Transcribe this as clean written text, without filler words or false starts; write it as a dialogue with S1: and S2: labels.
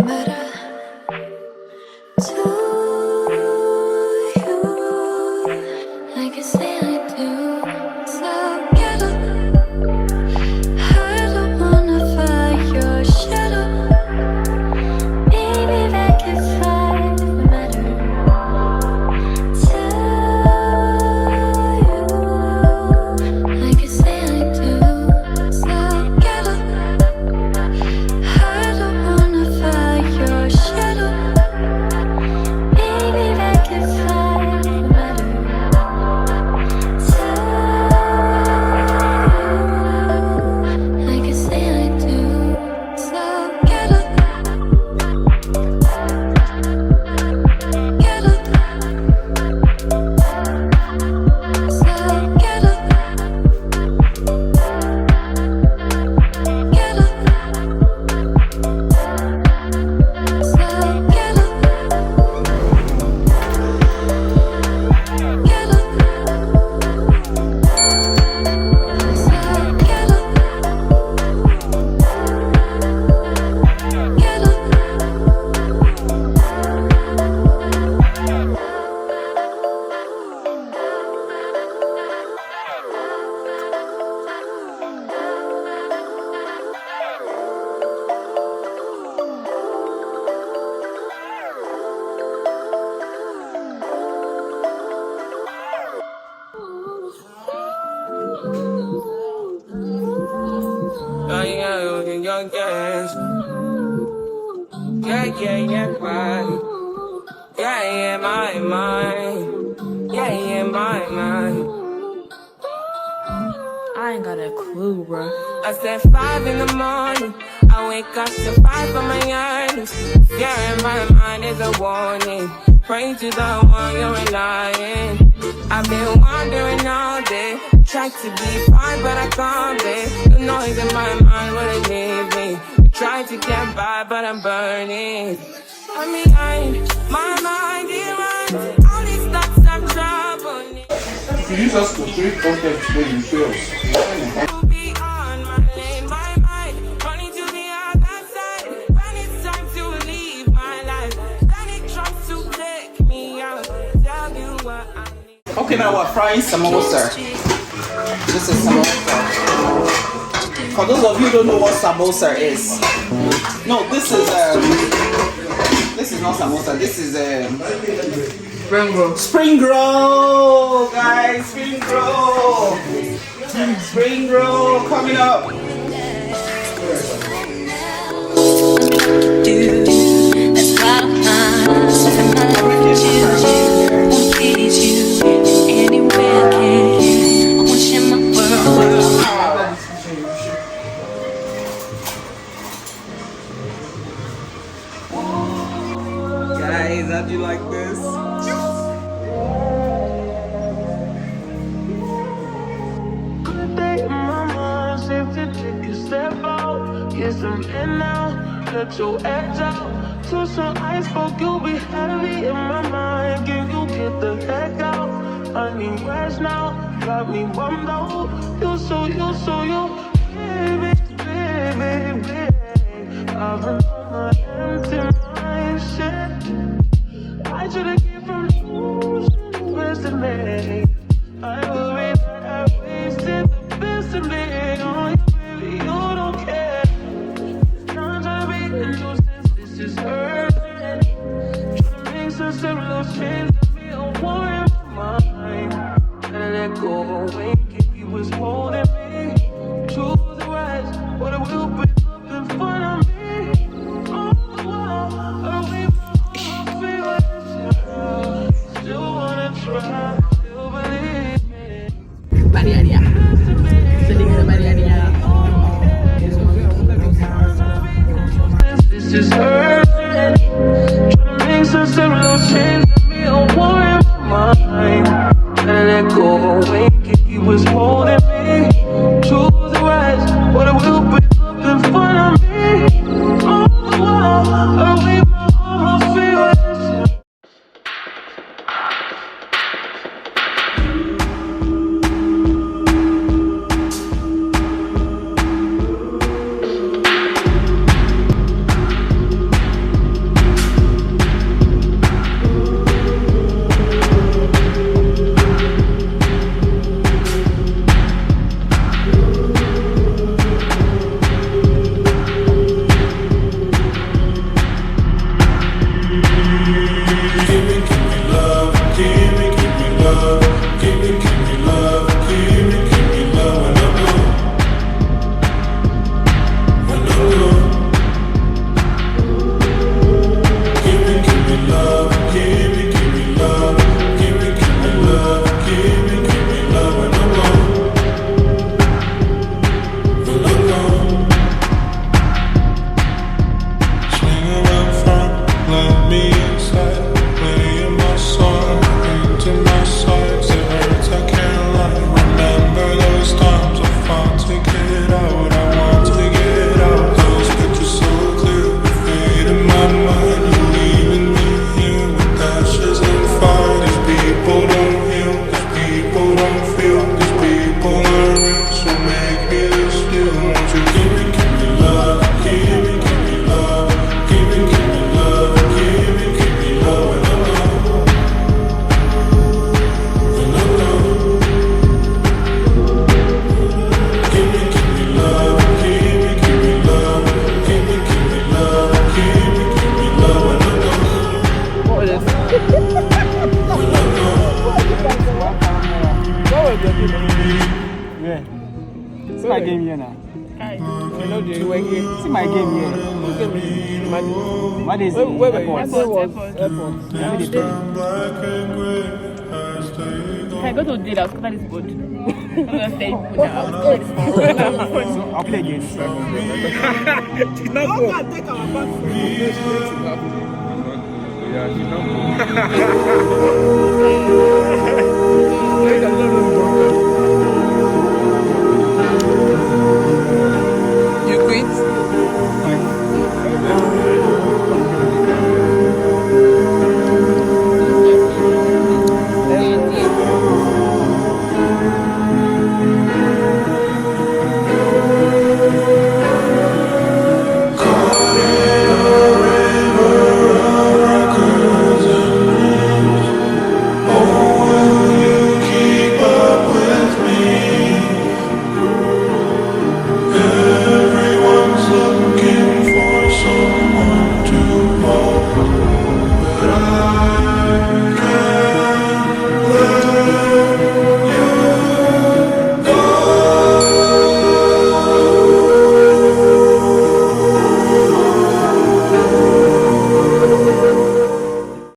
S1: matter to you like I say I do. So get up. I don't wanna fight your shadow. Maybe that can fight matter to you like I say I do. So get up. I don't wanna fight your shadow. Maybe that can fight matter to you like I say I do. So get up. Get up. So get up. Get up. So get up. Get up. So get up. Get up.
S2: My mind. Yeah, my mind.
S3: I ain't got a clue, bro.
S2: I said 5 in the morning. I wake up to 5 for my earnings. Yeah, in my mind is a warning. Pray to the one you're relying. I've been wandering all day. Tried to be fine, but I can't be. The noise in my mind wouldn't leave me. Tried to get by, but I'm burning. I'm behind. My mind is runs. All these thoughts I'm troubling.
S4: If you use us to create content where you fail,
S2: Be on my lane, my mind. Running to the other side. When it's time to leave my life. Then it tries to take me out. Tell you what I need.
S5: Okay, now we're frying samosa. This is samosa. For those of you who don't know what samosa is, no, this is not samosa. This is
S3: Spring roll.
S5: spring roll, guys. Spring roll. Spring roll coming up.
S1: That's why I'm something I like you. Won't please you anywhere I can. I want to share my world.
S5: Guys, how'd you like this?
S6: Get some air now, cut your edge out. To some ice folk, you'll be heavy in my mind. Can you get the heck out? I need rest now, got me bummed out. You baby, baby, baby. I've been on my empty mind, shit. I should've came from losing yesterday. I worry that I wasted the best of me. Oh, baby, you don't care. Trying to make a new sense, this is urgent. Trying to make sense of those chains that me a war in my mind. Gotta let go away, if you was holding me. Choose the rise, but it will bring up in front of me. On the wall, away from my favorites. Still wanna try, still believe me.
S3: Maria. Sending her Maria.
S6: This is urgent. Trying to make sense of those chains that me a war in my mind. Gotta let go away, if you was holding me. Choose the rise, but it will bring up in front of me. On the wall, away from all my favorites.
S7: mind, you leaving me here with ashes and fire. These people don't heal, these people don't feel, these people aren't real. So make me this still. Won't you give me love, give me love, give me love, give me love, and I know, and I know. Give me love, give me love, give me love, give me love, and I know.
S3: What is this?
S8: Yeah. See my game here now. See my game here. What is it?
S3: Wait.
S8: Airport.
S7: Black and gray, I stay
S3: If I go to jail, I'll scatter this boat. I'm gonna stay put down.
S8: So I'll play again.
S4: Yeah,